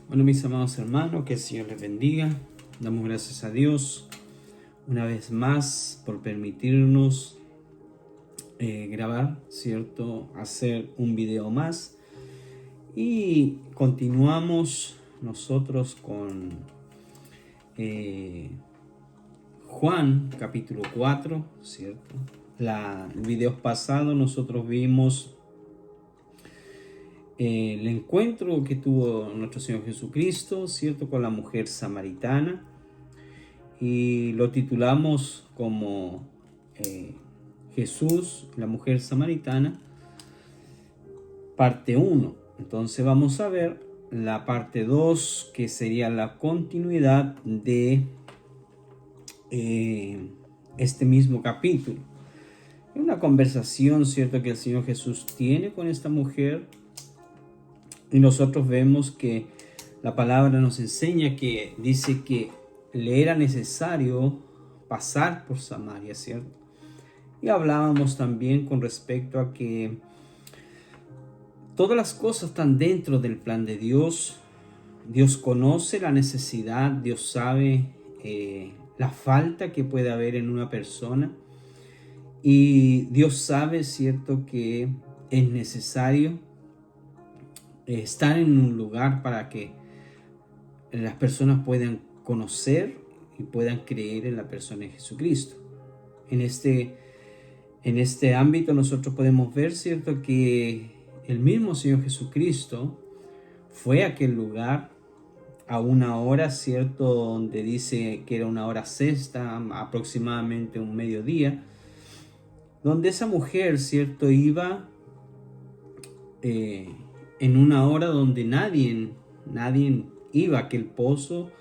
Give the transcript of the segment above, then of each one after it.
Bueno, mis amados hermanos, que el Señor les bendiga. Damos gracias a Dios una vez más por permitirnos grabar, ¿cierto? Hacer un video más. Y continuamos nosotros con Juan capítulo 4, ¿cierto? El video pasado nosotros vimos el encuentro que tuvo nuestro Señor Jesucristo, ¿cierto? Con la mujer samaritana, y lo titulamos como Jesús, la mujer samaritana, parte 1. Entonces vamos a ver la parte 2, que sería la continuidad de este mismo capítulo. Es una conversación, ¿cierto?, que el Señor Jesús tiene con esta mujer. Y nosotros vemos que la palabra nos enseña que dice que le era necesario pasar por Samaria, ¿cierto? Y hablábamos también con respecto a que todas las cosas están dentro del plan de Dios. Dios conoce la necesidad, Dios sabe la falta que puede haber en una persona. Y Dios sabe, ¿cierto?, que es necesario estar en un lugar para que las personas puedan conocer y puedan creer en la persona de Jesucristo. En este ámbito nosotros podemos ver, ¿cierto?, que el mismo Señor Jesucristo fue a aquel lugar a una hora, ¿cierto?, donde dice que era una hora sexta, aproximadamente un mediodía, donde esa mujer, ¿cierto?, iba en una hora donde nadie iba a aquel pozo.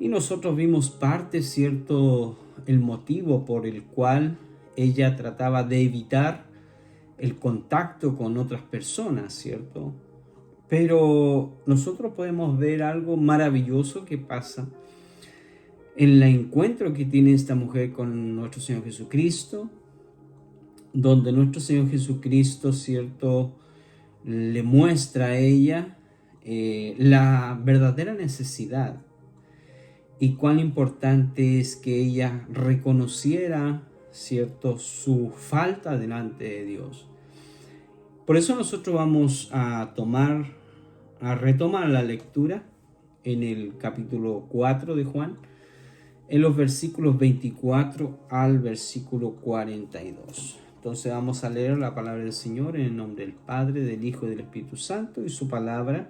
Y nosotros vimos parte, ¿cierto?, el motivo por el cual ella trataba de evitar el contacto con otras personas, ¿cierto? Pero nosotros podemos ver algo maravilloso que pasa en el encuentro que tiene esta mujer con nuestro Señor Jesucristo, donde nuestro Señor Jesucristo, ¿cierto?, le muestra a ella la verdadera necesidad y cuán importante es que ella reconociera, ¿cierto?, su falta delante de Dios. Por eso nosotros vamos a retomar la lectura en el capítulo 4 de Juan, en los versículos 24 al versículo 42. Entonces vamos a leer la palabra del Señor en el nombre del Padre, del Hijo y del Espíritu Santo, y su palabra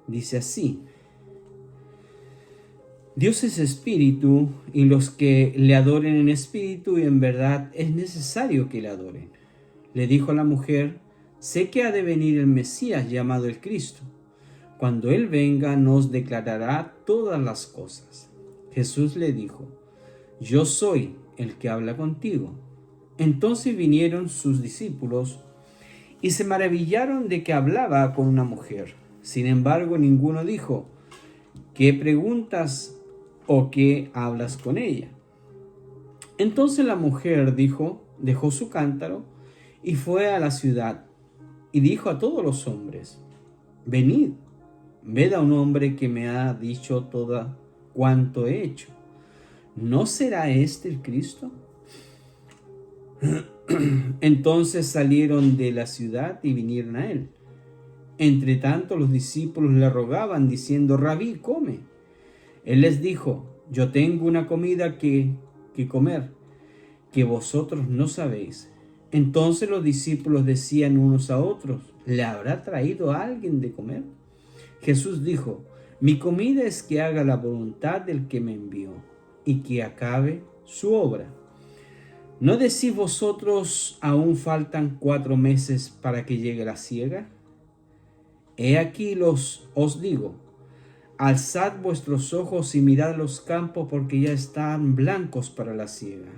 dice así: Dios es espíritu, y los que le adoren en espíritu y en verdad es necesario que le adoren. Le dijo a la mujer: sé que ha de venir el Mesías llamado el Cristo. Cuando Él venga nos declarará todas las cosas. Jesús le dijo: yo soy el que habla contigo. Entonces vinieron sus discípulos y se maravillaron de que hablaba con una mujer. Sin embargo, ninguno dijo: ¿qué preguntas o qué hablas con ella? Entonces la mujer dejó su cántaro y fue a la ciudad y dijo a todos los hombres: venid, ved a un hombre que me ha dicho todo cuanto he hecho. ¿No será este el Cristo? Entonces salieron de la ciudad y vinieron a él. Entre tanto los discípulos le rogaban diciendo: Rabí, come. Él les dijo: yo tengo una comida que comer, que vosotros no sabéis. Entonces los discípulos decían unos a otros: ¿le habrá traído a alguien de comer? Jesús dijo: mi comida es que haga la voluntad del que me envió y que acabe su obra. ¿No decís vosotros: aún faltan 4 meses para que llegue la siega? He aquí os digo: alzad vuestros ojos y mirad los campos, porque ya están blancos para la siega.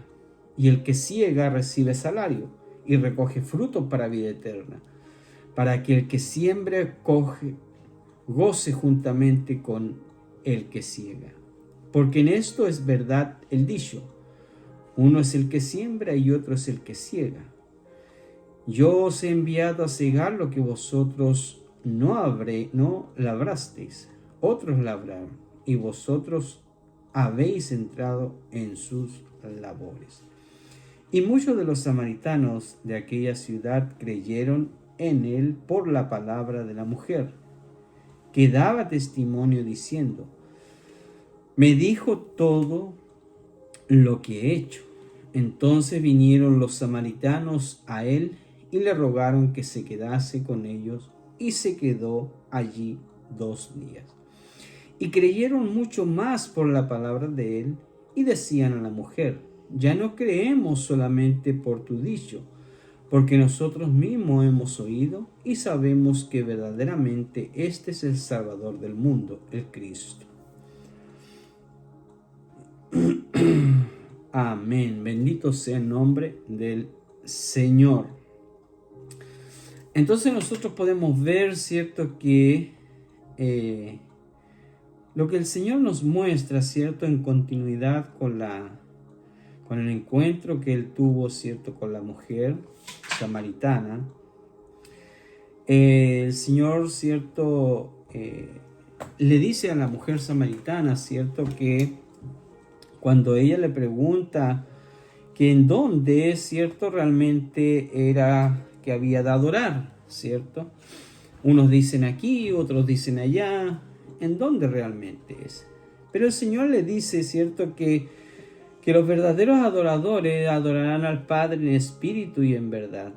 Y el que siega recibe salario y recoge fruto para vida eterna, para que el que siembra goce juntamente con el que siega. Porque en esto es verdad el dicho: uno es el que siembra y otro es el que siega. Yo os he enviado a cegar lo que vosotros no labrasteis, otros labraron, y vosotros habéis entrado en sus labores. Y muchos de los samaritanos de aquella ciudad creyeron en él por la palabra de la mujer, que daba testimonio diciendo: me dijo todo lo que he hecho. Entonces vinieron los samaritanos a él y le rogaron que se quedase con ellos, y se quedó allí 2 días. Y creyeron mucho más por la palabra de él, y decían a la mujer: ya no creemos solamente por tu dicho, porque nosotros mismos hemos oído y sabemos que verdaderamente este es el Salvador del mundo, el Cristo. Amén. Bendito sea el nombre del Señor. Entonces nosotros podemos ver, ¿cierto?, que lo que el Señor nos muestra, ¿cierto?, en continuidad con el encuentro que Él tuvo, ¿cierto?, con la mujer samaritana. El Señor, ¿cierto?, le dice a la mujer samaritana, ¿cierto?, que cuando ella le pregunta que en dónde, ¿cierto?, realmente era que había de adorar, ¿cierto? Unos dicen aquí, otros dicen allá, ¿en dónde realmente es? Pero el Señor le dice, ¿cierto?, que los verdaderos adoradores adorarán al Padre en espíritu y en verdad,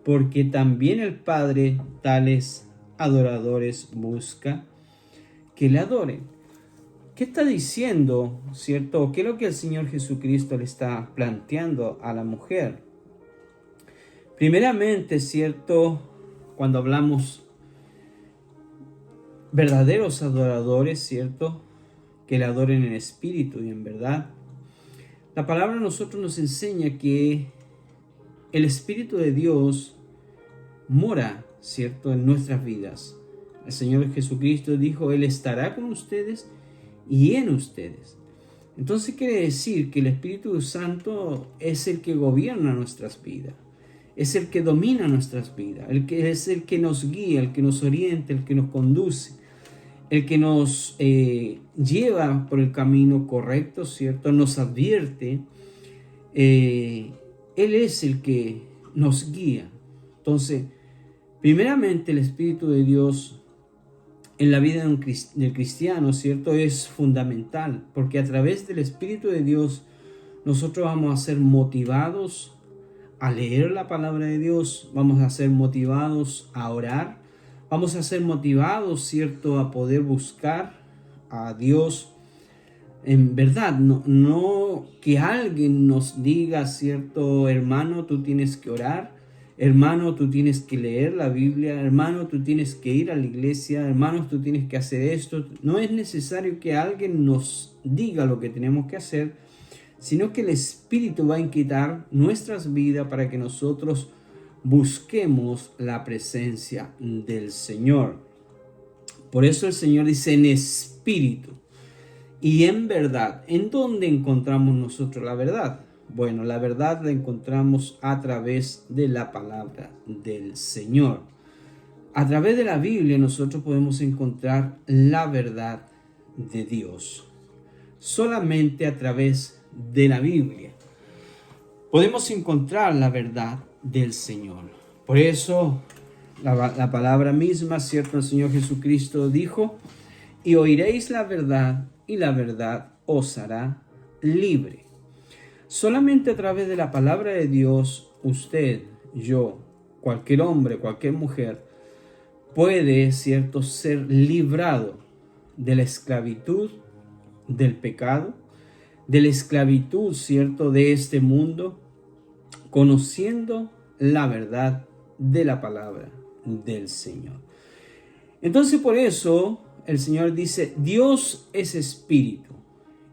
porque también el Padre tales adoradores busca que le adoren. ¿Qué está diciendo, cierto? ¿Qué es lo que el Señor Jesucristo le está planteando a la mujer? Primeramente, cierto, cuando hablamos verdaderos adoradores, cierto, que le adoren en espíritu y en verdad, la palabra a nosotros nos enseña que el Espíritu de Dios mora, cierto, en nuestras vidas. El Señor Jesucristo dijo: Él estará con ustedes y en ustedes. Entonces quiere decir que el Espíritu Santo es el que gobierna nuestras vidas, es el que domina nuestras vidas, es el que nos guía, el que nos orienta, el que nos conduce, el que nos lleva por el camino correcto, ¿cierto? Nos advierte. Él es el que nos guía. Entonces, primeramente el Espíritu de Dios en la vida del cristiano, ¿cierto?, es fundamental, porque a través del Espíritu de Dios nosotros vamos a ser motivados a leer la palabra de Dios, vamos a ser motivados a orar, vamos a ser motivados, ¿cierto?, a poder buscar a Dios en verdad, no que alguien nos diga, ¿cierto?, hermano, tú tienes que orar, hermano, tú tienes que leer la Biblia, hermano, tú tienes que ir a la iglesia, hermano, tú tienes que hacer esto. No es necesario que alguien nos diga lo que tenemos que hacer, sino que el Espíritu va a inquietar nuestras vidas para que nosotros busquemos la presencia del Señor. Por eso el Señor dice en espíritu y en verdad. ¿En dónde encontramos nosotros la verdad? Bueno, la verdad la encontramos a través de la palabra del Señor. A través de la Biblia nosotros podemos encontrar la verdad de Dios. Solamente a través de la Biblia podemos encontrar la verdad del Señor. Por eso la palabra misma, ¿cierto?, el Señor Jesucristo dijo: y oiréis la verdad, y la verdad os hará libre. Solamente a través de la palabra de Dios, usted, yo, cualquier hombre, cualquier mujer, puede, ¿cierto?, ser librado de la esclavitud del pecado, de la esclavitud, ¿cierto?, de este mundo, conociendo la verdad de la palabra del Señor. Entonces, por eso el Señor dice: Dios es espíritu,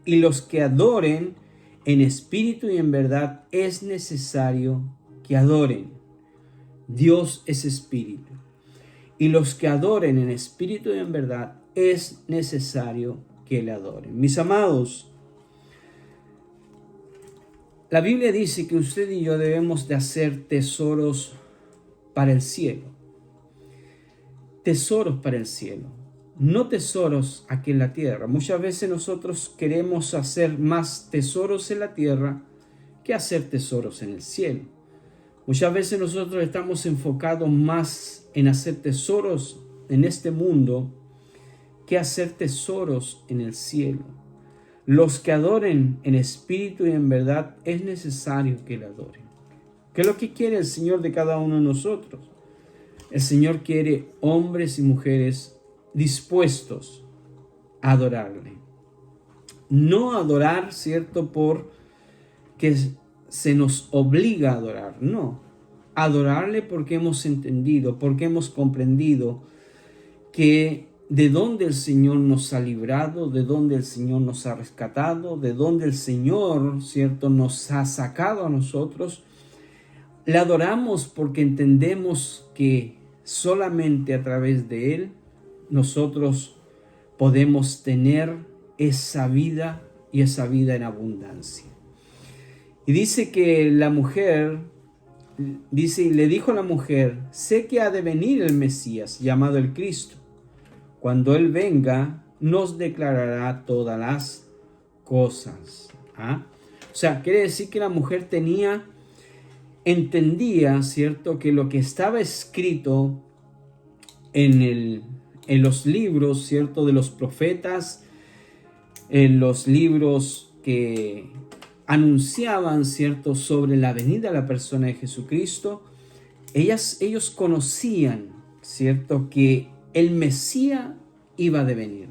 y los que adoren en espíritu y en verdad es necesario que adoren. Dios es espíritu, y los que adoren en espíritu y en verdad es necesario que le adoren. Mis amados, la Biblia dice que usted y yo debemos de hacer tesoros para el cielo. tesoros para el cielo, no tesoros aquí en la tierra. Muchas veces nosotros queremos hacer más tesoros en la tierra que hacer tesoros en el cielo. Muchas veces nosotros estamos enfocados más en hacer tesoros en este mundo que hacer tesoros en el cielo. Los que adoren en espíritu y en verdad es necesario que le adoren. ¿Qué es lo que quiere el Señor de cada uno de nosotros? El Señor quiere hombres y mujeres dispuestos a adorarle. No adorar, ¿cierto?, por que se nos obliga a adorar, no. Adorarle porque hemos entendido, porque hemos comprendido que de dónde el Señor nos ha librado, de dónde el Señor nos ha rescatado, de dónde el Señor, ¿cierto?, nos ha sacado a nosotros. Le adoramos porque entendemos que solamente a través de Él nosotros podemos tener esa vida y esa vida en abundancia. Y dice que la mujer, y le dijo a la mujer: sé que ha de venir el Mesías, llamado el Cristo. Cuando Él venga, nos declarará todas las cosas. O sea, quiere decir que la mujer entendía, ¿cierto?, que lo que estaba escrito en los libros, ¿cierto?, de los profetas, en los libros que anunciaban, ¿cierto?, sobre la venida de la persona de Jesucristo, ellos conocían, ¿cierto?, que el Mesías iba a venir.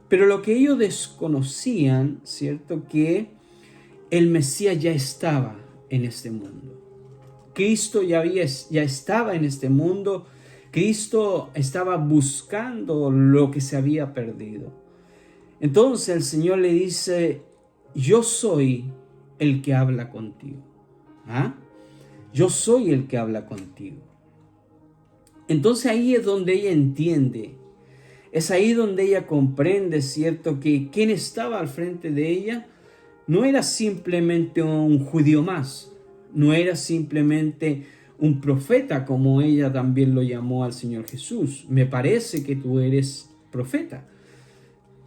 Pero lo que ellos desconocían, ¿cierto?, que el Mesías ya estaba en este mundo. Cristo ya estaba en este mundo. Cristo estaba buscando lo que se había perdido. Entonces el Señor le dice: yo soy el que habla contigo. Yo soy el que habla contigo. Entonces ahí es donde ella entiende. Es ahí donde ella comprende, ¿cierto?, que quien estaba al frente de ella no era simplemente un judío más. No era simplemente un profeta, como ella también lo llamó al Señor Jesús. Me parece que tú eres profeta.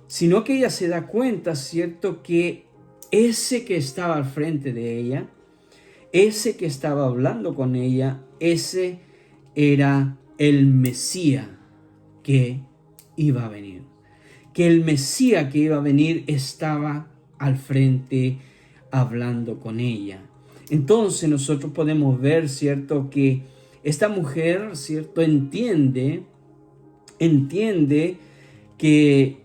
Sino que ella se da cuenta, ¿cierto?, que ese que estaba al frente de ella, ese que estaba hablando con ella, ese era el Mesías que iba a venir. Que el Mesías que iba a venir estaba al frente hablando con ella. Entonces nosotros podemos ver, ¿cierto?, que esta mujer, ¿cierto?, entiende que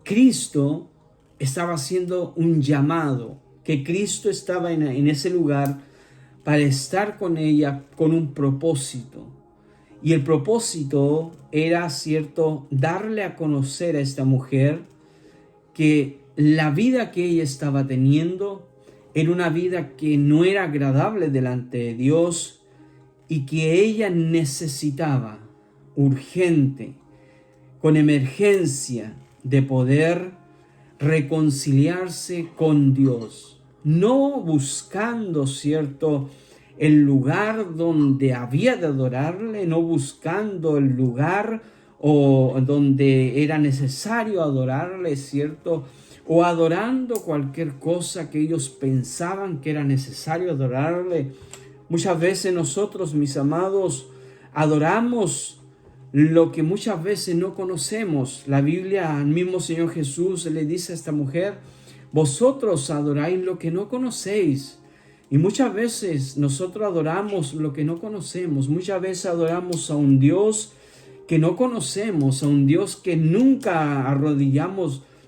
Cristo estaba haciendo un llamado, que Cristo estaba en ese lugar para estar con ella con un propósito. Y el propósito era, ¿cierto?, darle a conocer a esta mujer que la vida que ella estaba teniendo era una vida que no era agradable delante de Dios y que ella necesitaba urgente, con emergencia, de poder reconciliarse con Dios, no buscando, ¿cierto?, el lugar donde había de adorarle, no buscando el lugar o donde era necesario adorarle, ¿cierto?, o adorando cualquier cosa que ellos pensaban que era necesario adorarle. Muchas veces nosotros, mis amados, adoramos lo que muchas veces no conocemos. La Biblia, al mismo Señor Jesús le dice a esta mujer: vosotros adoráis lo que no conocéis. Y muchas veces nosotros adoramos lo que no conocemos. Muchas veces adoramos a un Dios que no conocemos, a un Dios que nunca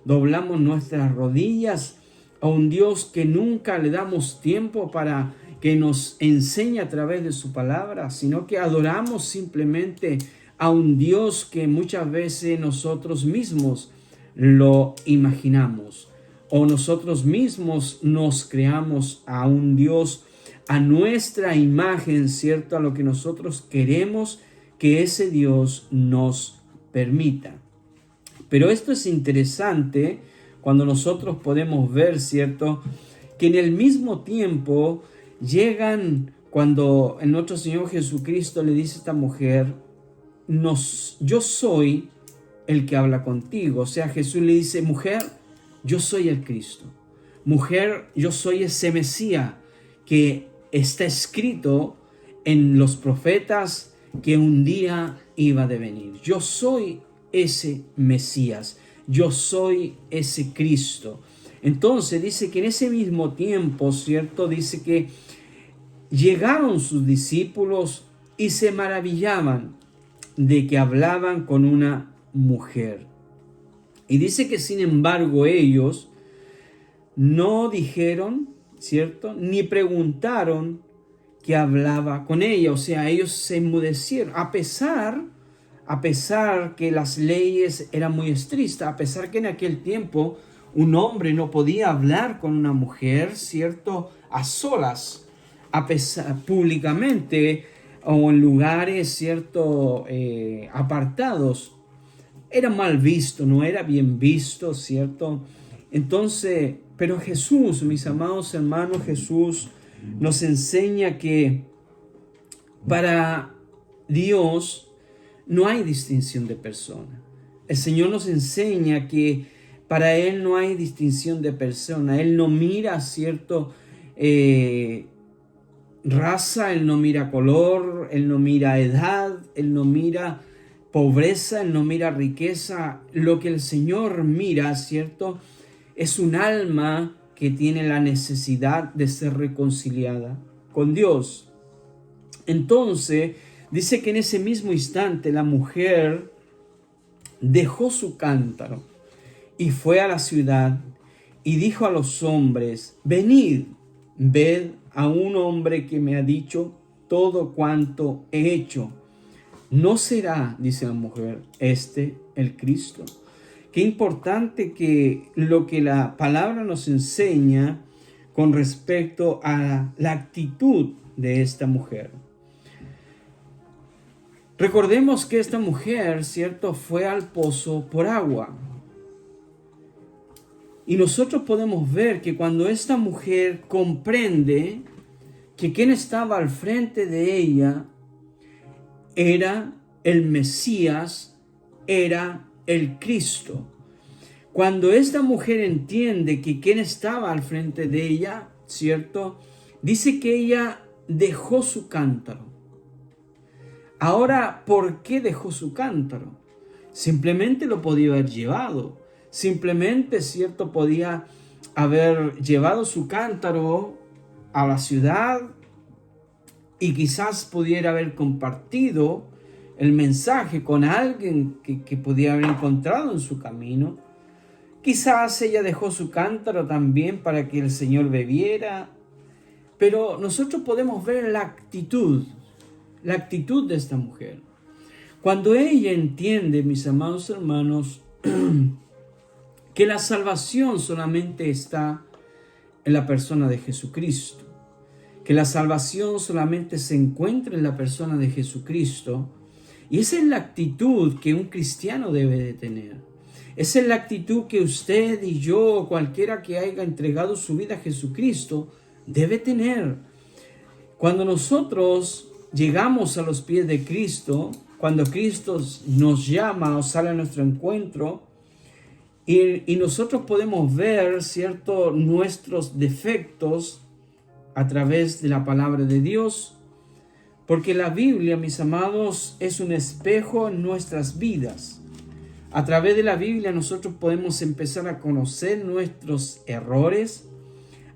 doblamos nuestras rodillas, a un Dios que nunca le damos tiempo para que nos enseñe a través de su palabra, sino que adoramos simplemente a un Dios que muchas veces nosotros mismos lo imaginamos, o nosotros mismos nos creamos a un Dios a nuestra imagen, ¿cierto?, a lo que nosotros queremos que ese Dios nos permita. Pero esto es interesante cuando nosotros podemos ver, ¿cierto?, que en el mismo tiempo llegan cuando nuestro Señor Jesucristo le dice a esta mujer: yo soy el que habla contigo. O sea, Jesús le dice, mujer, yo soy el Cristo. Mujer, yo soy ese Mesías que está escrito en los profetas que un día iba a venir. Yo soy ese Mesías. Yo soy ese Cristo. Entonces dice que en ese mismo tiempo, ¿cierto? Dice que llegaron sus discípulos y se maravillaban de que hablaban con una mujer. Y dice que sin embargo ellos no dijeron, ¿cierto? Ni preguntaron que hablaba con ella. O sea, ellos se enmudecieron. A pesar que las leyes eran muy estrictas, a pesar que en aquel tiempo un hombre no podía hablar con una mujer, ¿cierto? A solas, públicamente o en lugares, ¿cierto? Apartados. Era mal visto, no era bien visto, ¿cierto? Entonces, pero Jesús, mis amados hermanos, Jesús nos enseña que para Dios no hay distinción de persona. El Señor nos enseña que para Él no hay distinción de persona. Él no mira, ¿cierto? Raza, Él no mira color, Él no mira edad, Él no mira pobreza, Él no mira riqueza. Lo que el Señor mira, ¿cierto? Es un alma que tiene la necesidad de ser reconciliada con Dios. Entonces, dice que en ese mismo instante la mujer dejó su cántaro y fue a la ciudad y dijo a los hombres, venid, ved a un hombre que me ha dicho todo cuanto he hecho. ¿No será, dice la mujer, el Cristo? Qué importante que lo que la palabra nos enseña con respecto a la actitud de esta mujer. Recordemos que esta mujer, ¿cierto?, fue al pozo por agua. Y nosotros podemos ver que cuando esta mujer comprende que quien estaba al frente de ella era el Mesías, era el Cristo. Cuando esta mujer entiende que quien estaba al frente de ella, ¿cierto?, dice que ella dejó su cántaro. Ahora, ¿por qué dejó su cántaro? Simplemente lo podía haber llevado. Simplemente, ¿cierto?, podía haber llevado su cántaro a la ciudad y quizás pudiera haber compartido el mensaje con alguien que pudiera haber encontrado en su camino. Quizás ella dejó su cántaro también para que el Señor bebiera. Pero nosotros podemos ver la actitud de esta mujer. Cuando ella entiende, mis amados hermanos, que la salvación solamente está en la persona de Jesucristo, que la salvación solamente se encuentra en la persona de Jesucristo, y esa es la actitud que un cristiano debe de tener. Esa es la actitud que usted y yo, cualquiera que haya entregado su vida a Jesucristo, debe tener. Cuando nosotros llegamos a los pies de Cristo, cuando Cristo nos llama o sale a nuestro encuentro, y nosotros podemos ver, ¿cierto?, nuestros defectos a través de la palabra de Dios, porque la Biblia, mis amados, es un espejo en nuestras vidas. A través de la Biblia nosotros podemos empezar a conocer nuestros errores.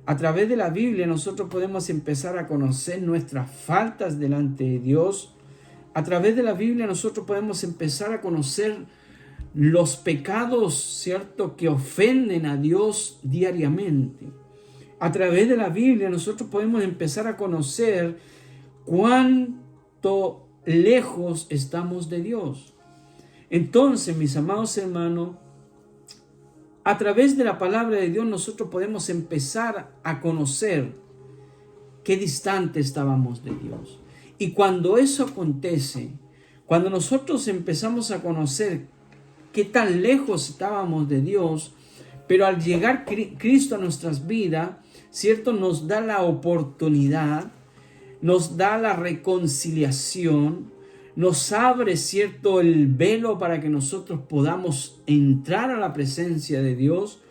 A través de la Biblia nosotros podemos empezar a conocer nuestras faltas delante de Dios. A través de la Biblia nosotros podemos empezar a conocer los pecados, ¿cierto?, que ofenden a Dios diariamente. A través de la Biblia nosotros podemos empezar a conocer cuánto lejos estamos de Dios. Entonces, mis amados hermanos, a través de la palabra de Dios nosotros podemos empezar a conocer qué distante estábamos de Dios. Y cuando eso acontece, cuando nosotros empezamos a conocer qué tan lejos estábamos de Dios, pero al llegar Cristo a nuestras vidas, ¿cierto?, nos da la oportunidad, nos da la reconciliación, nos abre, ¿cierto?, el velo para que nosotros podamos entrar a la presencia de Dios,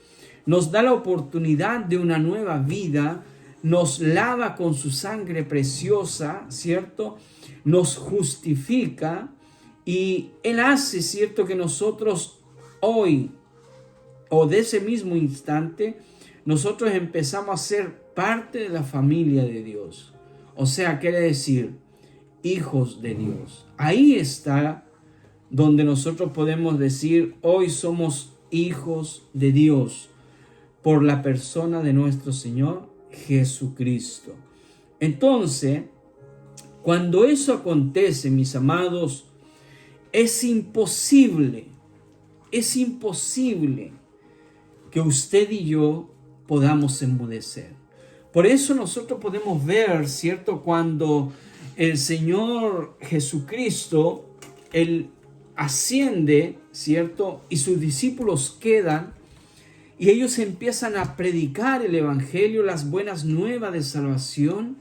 nos da la oportunidad de una nueva vida, nos lava con su sangre preciosa, ¿cierto?, nos justifica, y Él hace, ¿cierto?, que nosotros hoy, o de ese mismo instante, nosotros empezamos a ser parte de la familia de Dios. O sea, quiere decir, hijos de Dios. Ahí está donde nosotros podemos decir, hoy somos hijos de Dios por la persona de nuestro Señor Jesucristo. Entonces, cuando eso acontece, mis amados, es imposible que usted y yo podamos enmudecer. Por eso nosotros podemos ver, ¿cierto?, cuando el Señor Jesucristo, Él asciende, ¿cierto?, y sus discípulos quedan, y ellos empiezan a predicar el Evangelio, las buenas nuevas de salvación.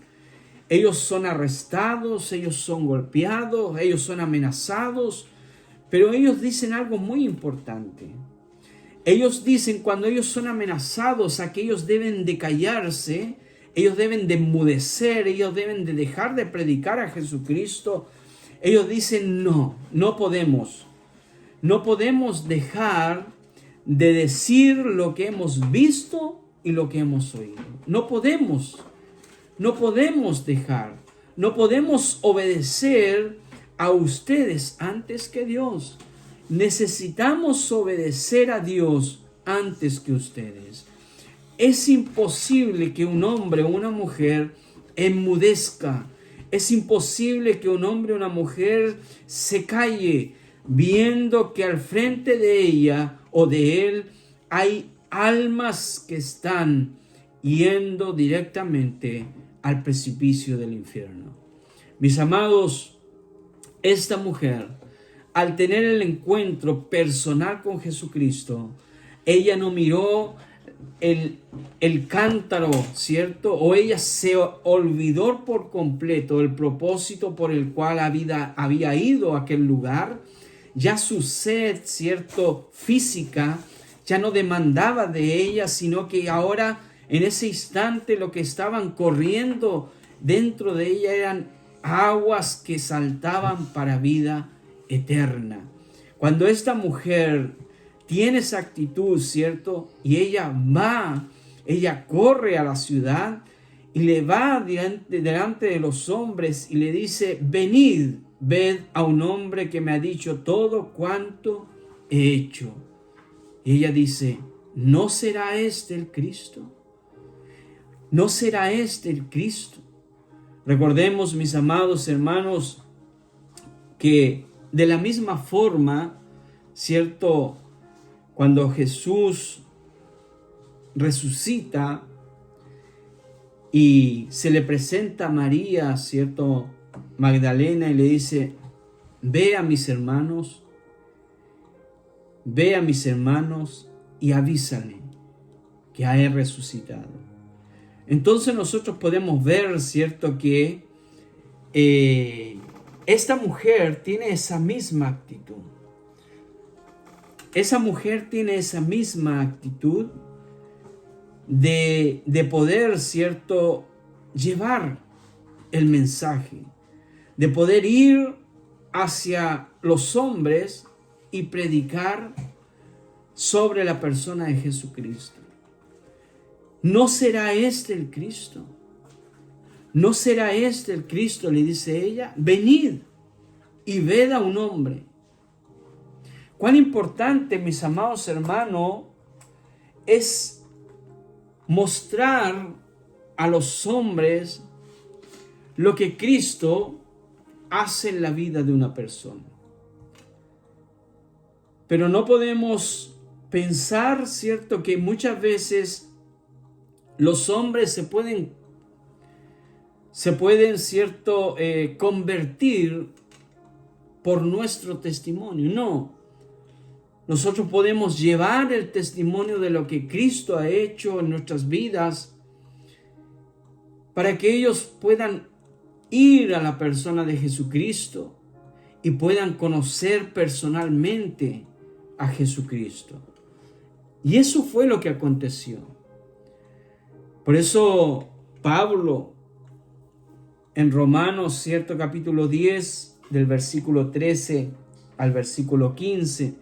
Ellos son arrestados, ellos son golpeados, ellos son amenazados, pero ellos dicen algo muy importante. Ellos dicen, cuando ellos son amenazados, a que ellos deben de callarse, ellos deben de enmudecer, ellos deben de dejar de predicar a Jesucristo. Ellos dicen, no podemos dejar de decir lo que hemos visto y lo que hemos oído. No podemos dejar, no podemos obedecer a ustedes antes que Dios. Necesitamos obedecer a Dios antes que ustedes. Es imposible que un hombre o una mujer enmudezca. Es imposible que un hombre o una mujer se calle viendo que al frente de ella o de él hay almas que están yendo directamente al precipicio del infierno. Mis amados, esta mujer, al tener el encuentro personal con Jesucristo, ella no miró el cántaro, ¿cierto? O ella se olvidó por completo el propósito por el cual había ido a aquel lugar. Ya su sed, ¿cierto?, física, ya no demandaba de ella, sino que ahora, en ese instante, lo que estaban corriendo dentro de ella eran aguas que saltaban para vida eterna. Cuando esta mujer tiene esa actitud, ¿cierto?, y ella corre a la ciudad y le va delante de los hombres y le dice, venid, ved a un hombre que me ha dicho todo cuanto he hecho. Y ella dice, ¿no será este el Cristo? ¿No será este el Cristo? Recordemos, mis amados hermanos, que de la misma forma, ¿cierto?, cuando Jesús resucita y se le presenta a María, ¿cierto?, Magdalena, y le dice, ve a mis hermanos y avísale que he resucitado. Entonces nosotros podemos ver, ¿cierto?, que esta mujer tiene esa misma actitud. Esa mujer tiene esa misma actitud de poder, ¿cierto?, llevar el mensaje, de poder ir hacia los hombres y predicar sobre la persona de Jesucristo. ¿No será este el Cristo? ¿No será este el Cristo?, le dice ella. Venid y ved a un hombre. Cuán importante, mis amados hermanos, es mostrar a los hombres lo que Cristo hace en la vida de una persona. Pero no podemos pensar, ¿cierto?, que muchas veces los hombres se pueden, ¿cierto?, convertir por nuestro testimonio. No. Nosotros podemos llevar el testimonio de lo que Cristo ha hecho en nuestras vidas para que ellos puedan ir a la persona de Jesucristo y puedan conocer personalmente a Jesucristo. Y eso fue lo que aconteció. Por eso Pablo en Romanos, cierto, capítulo 10, del versículo 13 al versículo 15,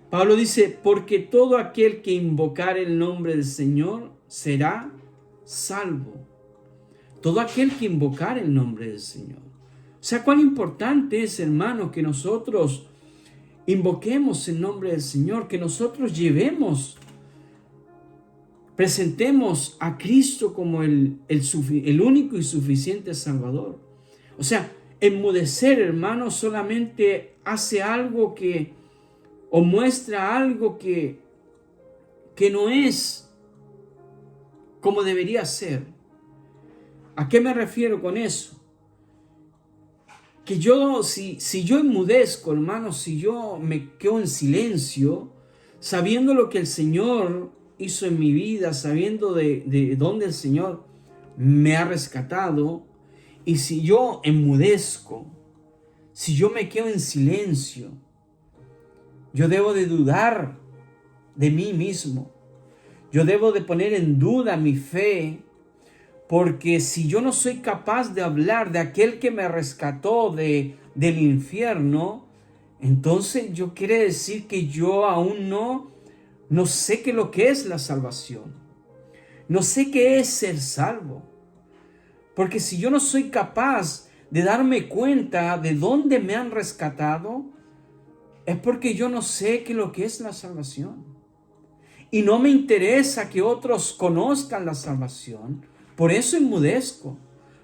Pablo dice, porque todo aquel que invocar el nombre del Señor será salvo. Todo aquel que invocar el nombre del Señor. O sea, cuán importante es, hermanos, que nosotros invoquemos el nombre del Señor, que nosotros presentemos a Cristo como el único y suficiente Salvador. O sea, enmudecer, hermanos, solamente hace algo o muestra algo que no es como debería ser. ¿A qué me refiero con eso? Que si yo enmudezco, hermanos, si yo me quedo en silencio, sabiendo lo que el Señor hizo en mi vida, sabiendo de dónde el Señor me ha rescatado, y si yo enmudezco, si yo me quedo en silencio, yo debo de dudar de mí mismo. Yo debo de poner en duda mi fe, porque si yo no soy capaz de hablar de aquel que me rescató del infierno, entonces yo quiere decir que yo aún no sé qué es lo que es la salvación. No sé qué es ser salvo. Porque si yo no soy capaz de darme cuenta de dónde me han rescatado, es porque yo no sé qué es lo que es la salvación. Y no me interesa que otros conozcan la salvación. Por eso enmudezco.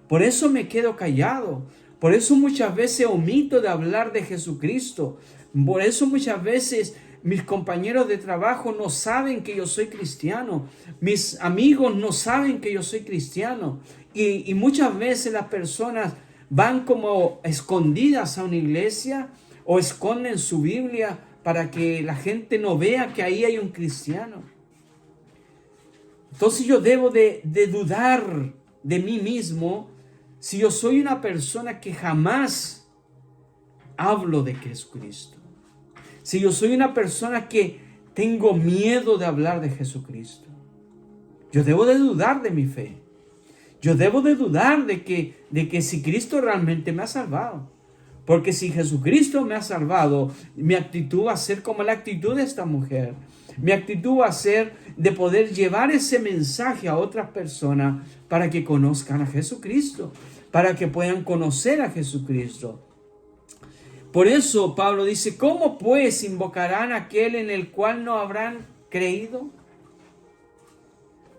Por eso me quedo callado. Por eso muchas veces omito de hablar de Jesucristo. Por eso muchas veces mis compañeros de trabajo no saben que yo soy cristiano. Mis amigos no saben que yo soy cristiano. Y muchas veces las personas van como escondidas a una iglesia o esconden su Biblia para que la gente no vea que ahí hay un cristiano. Entonces yo debo de dudar de mí mismo si yo soy una persona que jamás hablo de Jesucristo. Si yo soy una persona que tengo miedo de hablar de Jesucristo. Yo debo de dudar de mi fe. Yo debo de dudar de que si Cristo realmente me ha salvado. Porque si Jesucristo me ha salvado, mi actitud va a ser como la actitud de esta mujer. Mi actitud va a ser de poder llevar ese mensaje a otras personas para que conozcan a Jesucristo, para que puedan conocer a Jesucristo. Por eso Pablo dice, ¿cómo pues invocarán a aquel en el cual no habrán creído?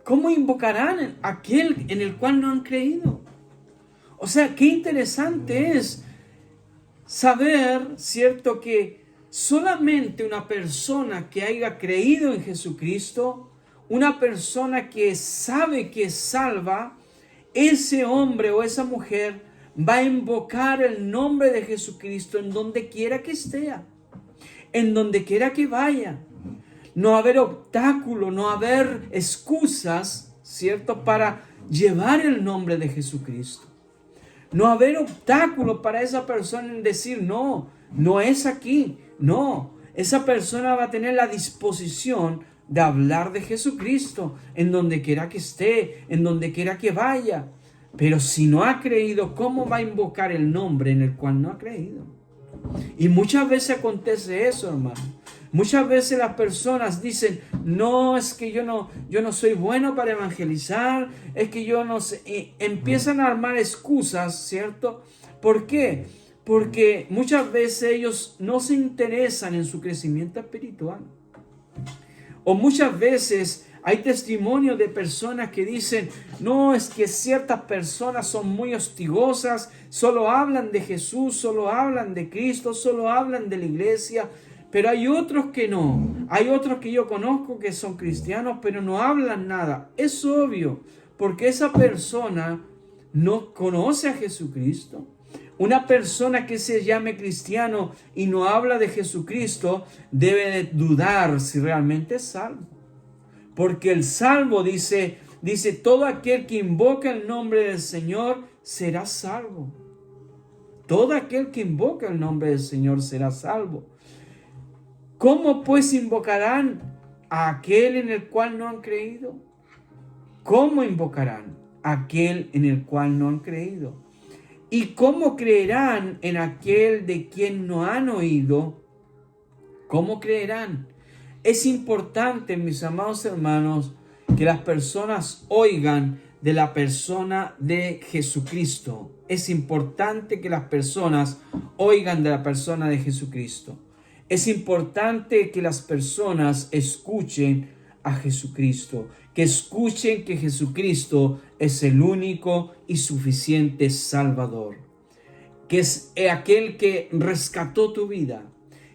¿Cómo invocarán a aquel en el cual no han creído? O sea, qué interesante es saber, ¿cierto?, que solamente una persona que haya creído en Jesucristo, una persona que sabe que es salva, ese hombre o esa mujer va a invocar el nombre de Jesucristo en donde quiera que esté, en donde quiera que vaya. No va a haber obstáculo, no va a haber excusas, ¿cierto?, para llevar el nombre de Jesucristo. No va a haber obstáculo para esa persona en decir, no es aquí. No, esa persona va a tener la disposición de hablar de Jesucristo en donde quiera que esté, en donde quiera que vaya. Pero si no ha creído, ¿cómo va a invocar el nombre en el cual no ha creído? Y muchas veces acontece eso, hermano. Muchas veces las personas dicen, no, es que yo no soy bueno para evangelizar, es que yo no sé. Y empiezan a armar excusas, ¿cierto? ¿Por qué? Porque muchas veces ellos no se interesan en su crecimiento espiritual. O muchas veces hay testimonios de personas que dicen, no, es que ciertas personas son muy hostigosas, solo hablan de Jesús, solo hablan de Cristo, solo hablan de la iglesia, pero hay otros que no. Hay otros que yo conozco que son cristianos, pero no hablan nada. Es obvio, porque esa persona no conoce a Jesucristo. Una persona que se llame cristiano y no habla de Jesucristo debe de dudar si realmente es salvo. Porque el salvo dice, todo aquel que invoca el nombre del Señor será salvo. todo aquel que invoca el nombre del Señor será salvo. ¿Cómo pues invocarán a aquel en el cual no han creído? ¿Cómo invocarán a aquel en el cual no han creído? ¿Y cómo creerán en aquel de quien no han oído? ¿Cómo creerán? Es importante, mis amados hermanos, que las personas oigan de la persona de Jesucristo. Es importante que las personas oigan de la persona de Jesucristo. Es importante que las personas escuchen a Jesucristo, que escuchen que Jesucristo es el único y suficiente Salvador, que es aquel que rescató tu vida,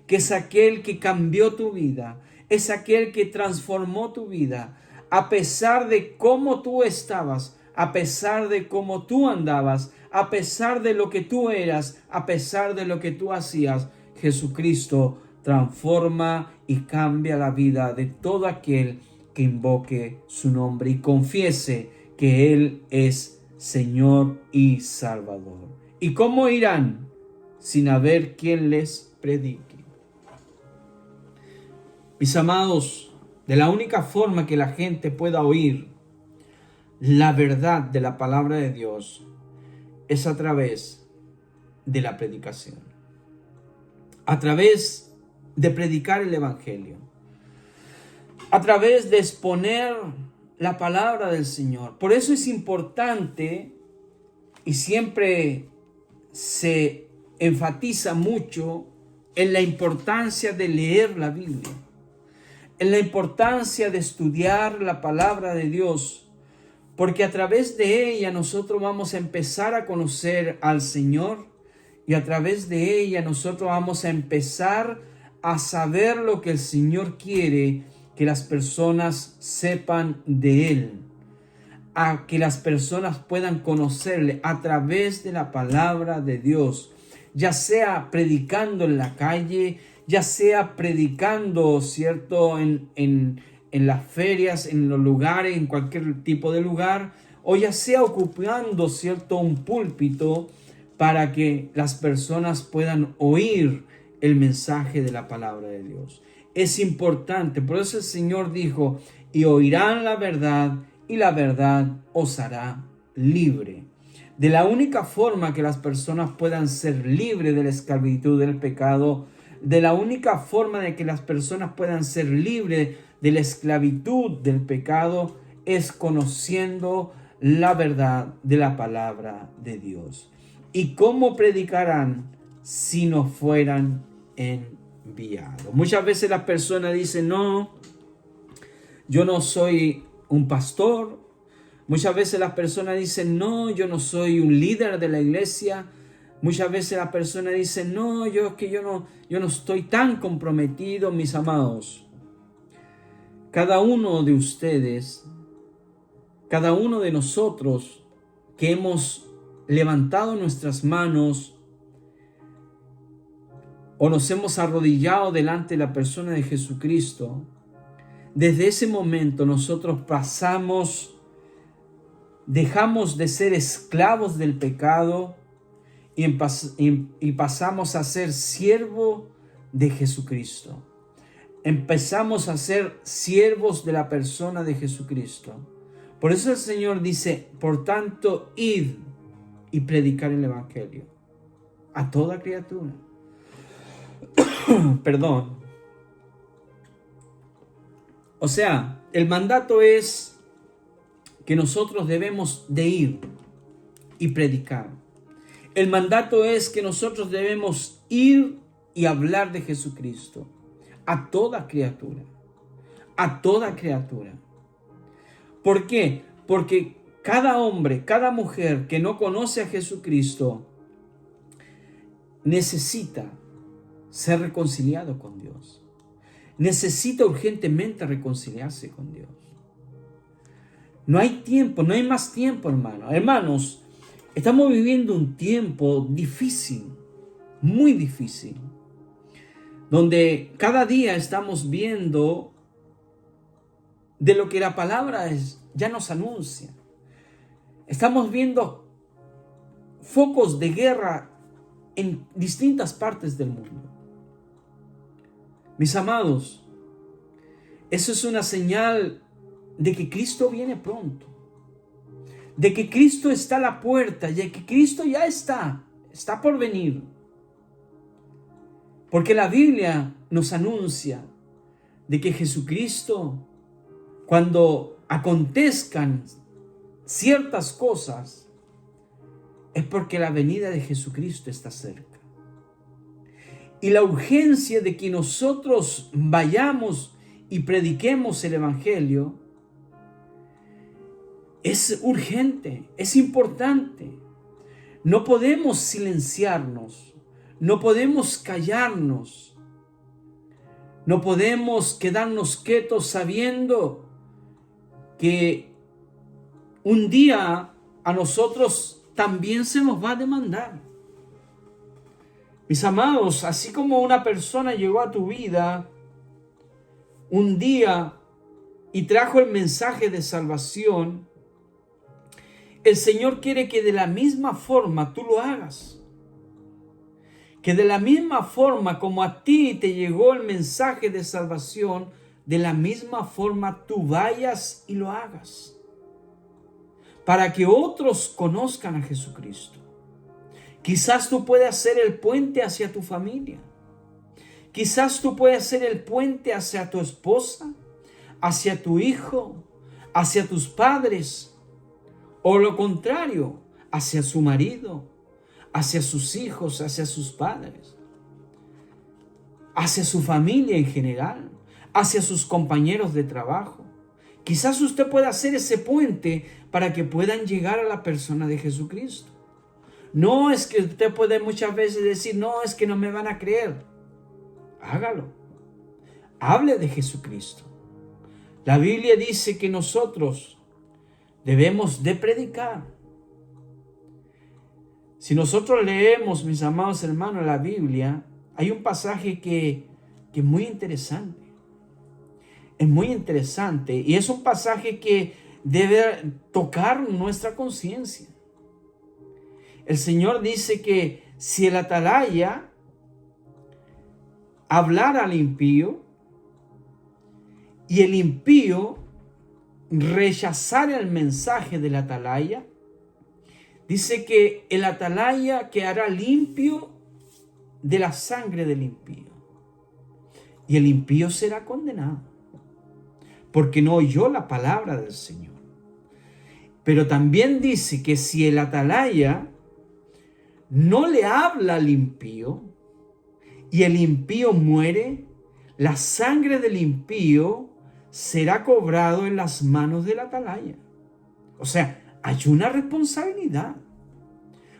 que es aquel que cambió tu vida, es aquel que transformó tu vida, a pesar de cómo tú estabas, a pesar de cómo tú andabas, a pesar de lo que tú eras, a pesar de lo que tú hacías. Jesucristo transforma y cambia la vida de todo aquel que invoque su nombre y confiese que Él es Señor y Salvador. ¿Y cómo irán sin haber quien les predique? Mis amados, de la única forma que la gente pueda oír la verdad de la palabra de Dios es a través de la predicación, a través de predicar el Evangelio, a través de exponer la palabra del Señor. Por eso es importante y siempre se enfatiza mucho en la importancia de leer la Biblia, en la importancia de estudiar la palabra de Dios, porque a través de ella nosotros vamos a empezar a conocer al Señor y a través de ella nosotros vamos a empezar a saber lo que el Señor quiere que las personas sepan de Él, a que las personas puedan conocerle a través de la palabra de Dios, ya sea predicando en la calle, ya sea predicando, ¿cierto?, en las ferias, en los lugares, en cualquier tipo de lugar, o ya sea ocupando, ¿cierto?, un púlpito para que las personas puedan oír el mensaje de la palabra de Dios. Es importante, por eso el Señor dijo, y oirán la verdad, y la verdad os hará libre. De la única forma que las personas puedan ser libres de la esclavitud del pecado, de la única forma de que las personas puedan ser libres de la esclavitud del pecado, es conociendo la verdad de la palabra de Dios. ¿Y cómo predicarán si no fueran enviados? Muchas veces las personas dicen, no, yo no soy un pastor. Muchas veces las personas dicen, no, yo no soy un líder de la iglesia. Muchas veces las personas dicen, no, yo no estoy tan comprometido. Mis amados, cada uno de ustedes, cada uno de nosotros que hemos levantado nuestras manos o nos hemos arrodillado delante de la persona de Jesucristo, desde ese momento nosotros dejamos de ser esclavos del pecado y pasamos a ser siervo de Jesucristo. Empezamos a ser siervos de la persona de Jesucristo. Por eso el Señor dice, por tanto, id y predicar el Evangelio a toda criatura. Perdón. O sea, el mandato es que nosotros debemos de ir y predicar. El mandato es que nosotros debemos ir y hablar de Jesucristo a toda criatura. A toda criatura. ¿Por qué? Porque cada hombre, cada mujer que no conoce a Jesucristo necesita ser reconciliado con Dios. Necesita urgentemente reconciliarse con Dios. No hay tiempo, no hay más tiempo, hermano. Hermanos, estamos viviendo un tiempo difícil, muy difícil, donde cada día estamos viendo de lo que la palabra ya nos anuncia. Estamos viendo focos de guerra en distintas partes del mundo. Mis amados, eso es una señal de que Cristo viene pronto, de que Cristo está a la puerta, de que Cristo ya está por venir. Porque la Biblia nos anuncia de que Jesucristo, cuando acontezcan ciertas cosas, es porque la venida de Jesucristo está cerca. Y la urgencia de que nosotros vayamos y prediquemos el Evangelio es urgente, es importante. No podemos silenciarnos, no podemos callarnos, no podemos quedarnos quietos sabiendo que un día a nosotros también se nos va a demandar. Mis amados, así como una persona llegó a tu vida un día y trajo el mensaje de salvación, el Señor quiere que de la misma forma tú lo hagas. Que de la misma forma como a ti te llegó el mensaje de salvación, de la misma forma tú vayas y lo hagas. Para que otros conozcan a Jesucristo. Quizás tú puedas ser el puente hacia tu familia. Quizás tú puedas ser el puente hacia tu esposa, hacia tu hijo, hacia tus padres. O lo contrario, hacia su marido, hacia sus hijos, hacia sus padres, hacia su familia en general, hacia sus compañeros de trabajo. Quizás usted pueda hacer ese puente para que puedan llegar a la persona de Jesucristo. No es que usted puede muchas veces decir, no, es que no me van a creer. Hágalo. Hable de Jesucristo. La Biblia dice que nosotros debemos de predicar. Si nosotros leemos, mis amados hermanos, la Biblia, hay un pasaje que es muy interesante. Es muy interesante y es un pasaje que debe tocar nuestra conciencia. El Señor dice que si el atalaya hablara al impío y el impío rechazara el mensaje del atalaya, dice que el atalaya quedará limpio de la sangre del impío y el impío será condenado porque no oyó la palabra del Señor. Pero también dice que si el atalaya no le habla al impío y el impío muere, la sangre del impío será cobrado en las manos del atalaya. O sea, hay una responsabilidad.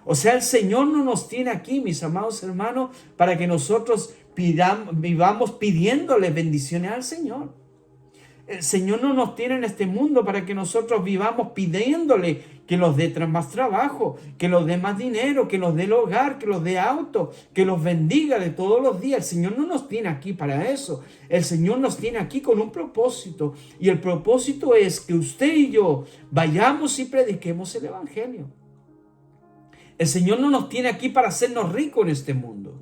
O sea, el Señor no nos tiene aquí, mis amados hermanos, para que nosotros vivamos pidiéndole bendiciones al Señor. El Señor no nos tiene en este mundo para que nosotros vivamos pidiéndole que nos dé más trabajo, que nos dé más dinero, que nos dé el hogar, que nos dé auto, que los bendiga de todos los días. El Señor no nos tiene aquí para eso. El Señor nos tiene aquí con un propósito. Y el propósito es que usted y yo vayamos y prediquemos el Evangelio. El Señor no nos tiene aquí para hacernos ricos en este mundo.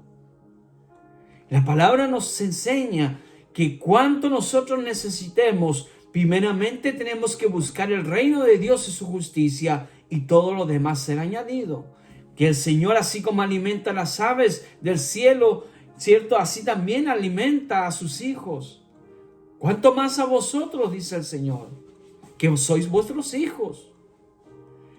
La palabra nos enseña que cuanto nosotros necesitemos, primeramente tenemos que buscar el reino de Dios y su justicia y todo lo demás será añadido. Que el Señor, así como alimenta a las aves del cielo, ¿cierto? Así también alimenta a sus hijos. ¿Cuánto más a vosotros, dice el Señor, que sois vuestros hijos?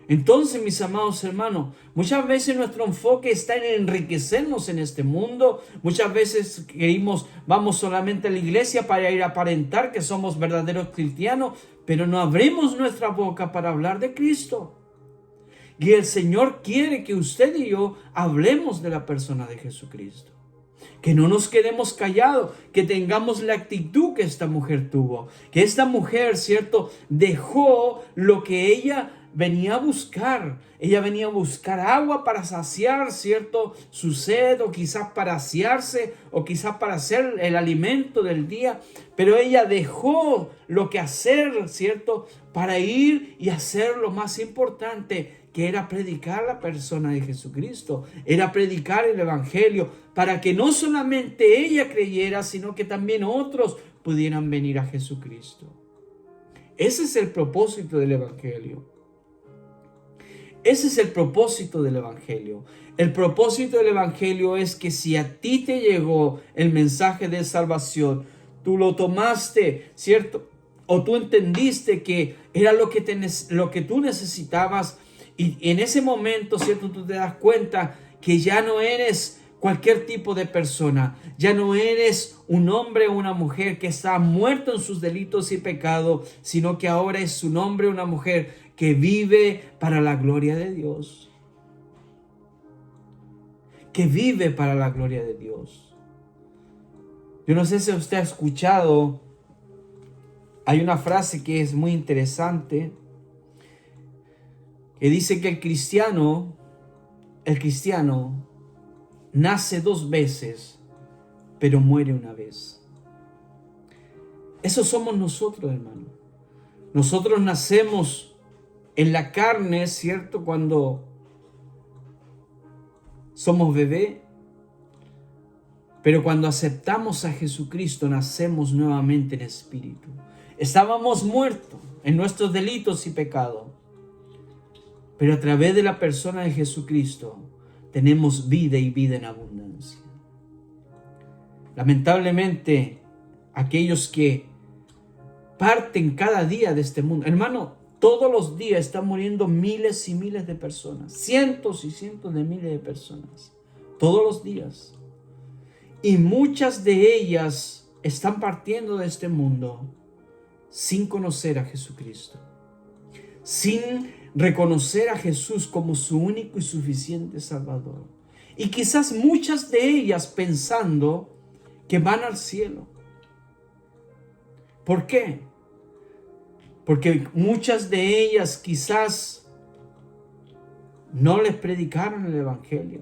Entonces, mis amados hermanos, muchas veces nuestro enfoque está en enriquecernos en este mundo. Muchas veces vamos solamente a la iglesia para ir a aparentar que somos verdaderos cristianos, pero no abrimos nuestra boca para hablar de Cristo. Y el Señor quiere que usted y yo hablemos de la persona de Jesucristo. Que no nos quedemos callados, que tengamos la actitud que esta mujer tuvo. Que esta mujer, ¿cierto?, dejó lo que ella venía a buscar. Ella venía a buscar agua para saciar, ¿cierto?, su sed, o quizás para asearse, o quizás para hacer el alimento del día. Pero ella dejó lo que hacer, ¿cierto?, para ir y hacer lo más importante, que era predicar la persona de Jesucristo, era predicar el Evangelio, para que no solamente ella creyera, sino que también otros pudieran venir a Jesucristo. Ese es el propósito del Evangelio. Ese es el propósito del Evangelio. El propósito del Evangelio es que si a ti te llegó el mensaje de salvación, tú lo tomaste, ¿cierto? O tú entendiste que era lo que tú necesitabas, y en ese momento, ¿cierto? Tú te das cuenta que ya no eres cualquier tipo de persona, ya no eres un hombre o una mujer que está muerto en sus delitos y pecados, sino que ahora es un hombre o una mujer que vive para la gloria de Dios. Que vive para la gloria de Dios. Yo no sé si usted ha escuchado, hay una frase que es muy interesante, que dice que el cristiano nace 2 veces, pero muere una vez. Eso somos nosotros, hermano. Nosotros nacemos en la carne, ¿cierto? Cuando somos bebé, pero cuando aceptamos a Jesucristo, nacemos nuevamente en espíritu. Estábamos muertos en nuestros delitos y pecados, pero a través de la persona de Jesucristo tenemos vida y vida en abundancia. Lamentablemente, aquellos que parten cada día de este mundo, hermano, todos los días están muriendo miles y miles de personas, cientos y cientos de miles de personas, todos los días. Y muchas de ellas están partiendo de este mundo sin conocer a Jesucristo, sin reconocer a Jesús como su único y suficiente Salvador. Y quizás muchas de ellas pensando que van al cielo. ¿Por qué? Porque muchas de ellas quizás no les predicaron el Evangelio.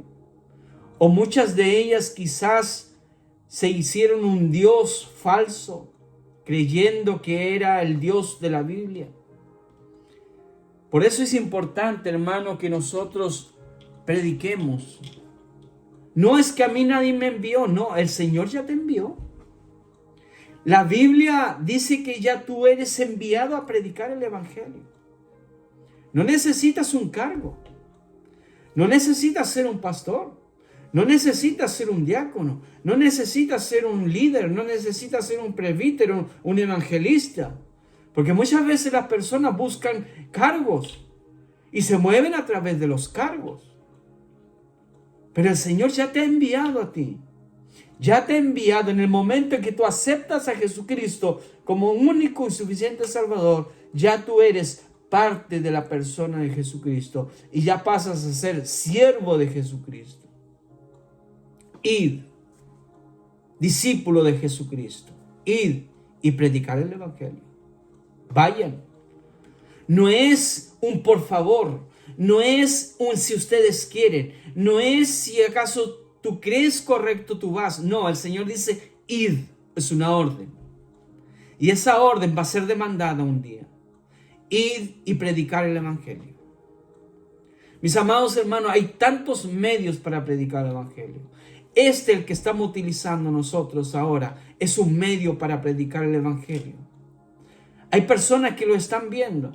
O muchas de ellas quizás se hicieron un Dios falso, creyendo que era el Dios de la Biblia. Por eso es importante, hermano, que nosotros prediquemos. No es que a mí nadie me envió, no, el Señor ya te envió. La Biblia dice que ya tú eres enviado a predicar el Evangelio. No necesitas un cargo. No necesitas ser un pastor. No necesitas ser un diácono. No necesitas ser un líder. No necesitas ser un presbítero, un evangelista. Porque muchas veces las personas buscan cargos y se mueven a través de los cargos. Pero el Señor ya te ha enviado a ti. Ya te ha enviado en el momento en que tú aceptas a Jesucristo como único y suficiente Salvador. Ya tú eres parte de la persona de Jesucristo y ya pasas a ser siervo de Jesucristo. Id, discípulo de Jesucristo. Id y predicar el Evangelio. Vayan. No es un por favor. No es un si ustedes quieren. No es si acaso tú crees correcto, tú vas. No, el Señor dice, id, es una orden. Y esa orden va a ser demandada un día. Id y predicar el Evangelio. Mis amados hermanos, hay tantos medios para predicar el Evangelio. El que estamos utilizando nosotros ahora, es un medio para predicar el Evangelio. Hay personas que lo están viendo.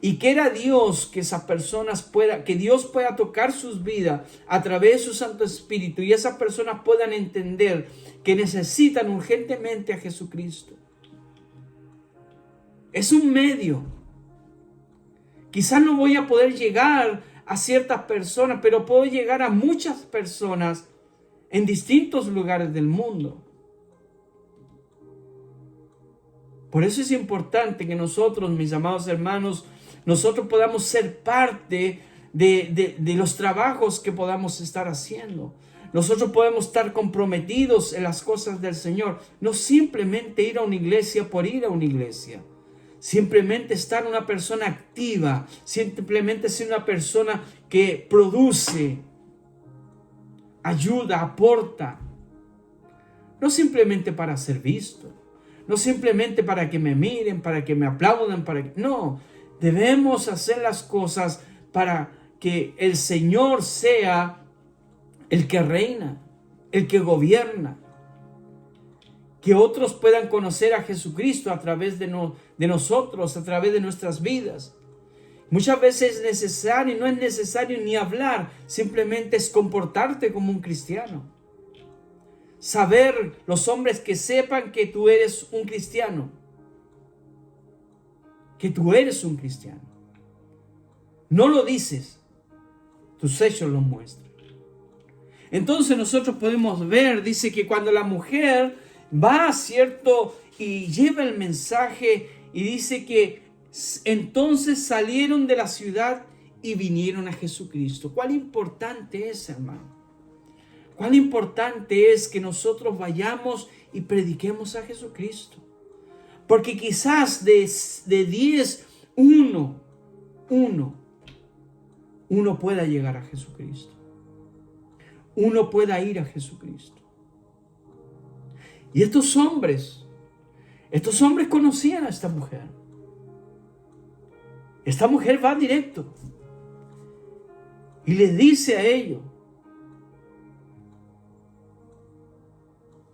Y quiera Dios que esas personas que Dios pueda tocar sus vidas a través de su Santo Espíritu y esas personas puedan entender que necesitan urgentemente a Jesucristo. Es un medio. Quizás no voy a poder llegar a ciertas personas, pero puedo llegar a muchas personas en distintos lugares del mundo. Por eso es importante que nosotros, mis amados hermanos, nosotros podamos ser parte de los trabajos que podamos estar haciendo. Nosotros podemos estar comprometidos en las cosas del Señor. No simplemente ir a una iglesia por ir a una iglesia. Simplemente estar una persona activa. Simplemente ser una persona que produce, ayuda, aporta. No simplemente para ser visto. No simplemente para que me miren, para que me aplaudan. No, debemos hacer las cosas para que el Señor sea el que reina, el que gobierna. Que otros puedan conocer a Jesucristo a través de nosotros, a través de nuestras vidas. Muchas veces es necesario, no es necesario ni hablar, simplemente es comportarte como un cristiano. Saber, los hombres que sepan que tú eres un cristiano. Que tú eres un cristiano. No lo dices, tus hechos lo muestran. Entonces nosotros podemos ver, dice que cuando la mujer va, ¿cierto? Y lleva el mensaje y dice que entonces salieron de la ciudad y vinieron a Jesucristo. ¿Cuál importante es, hermano? ¿Cuál importante es que nosotros vayamos y prediquemos a Jesucristo? Porque quizás de 10, uno pueda llegar a Jesucristo. Uno pueda ir a Jesucristo. Y estos hombres conocían a esta mujer. Esta mujer va directo y le dice a ellos: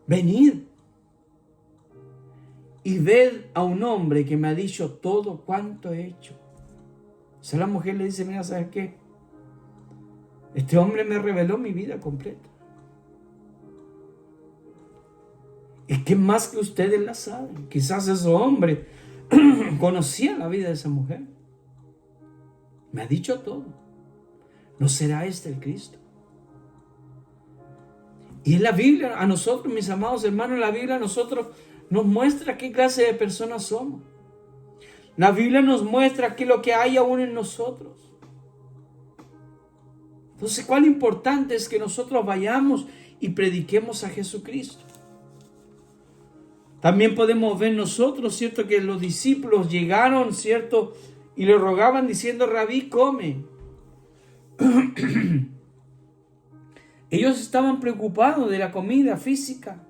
venid y ved a un hombre que me ha dicho todo cuanto he hecho. O sea, la mujer le dice: mira, ¿sabes qué? Este hombre me reveló mi vida completa. Es que más que ustedes la saben. Quizás ese hombre conocía la vida de esa mujer. Me ha dicho todo. ¿No será este el Cristo? Y en la Biblia, a nosotros, mis amados hermanos, la Biblia a nosotros nos muestra qué clase de personas somos. La Biblia nos muestra qué es lo que hay aún en nosotros. Entonces, cuán importante es que nosotros vayamos y prediquemos a Jesucristo. También podemos ver nosotros, ¿cierto?, que los discípulos llegaron, ¿cierto?, y le rogaban diciendo: Rabí, come. Ellos estaban preocupados de la comida física.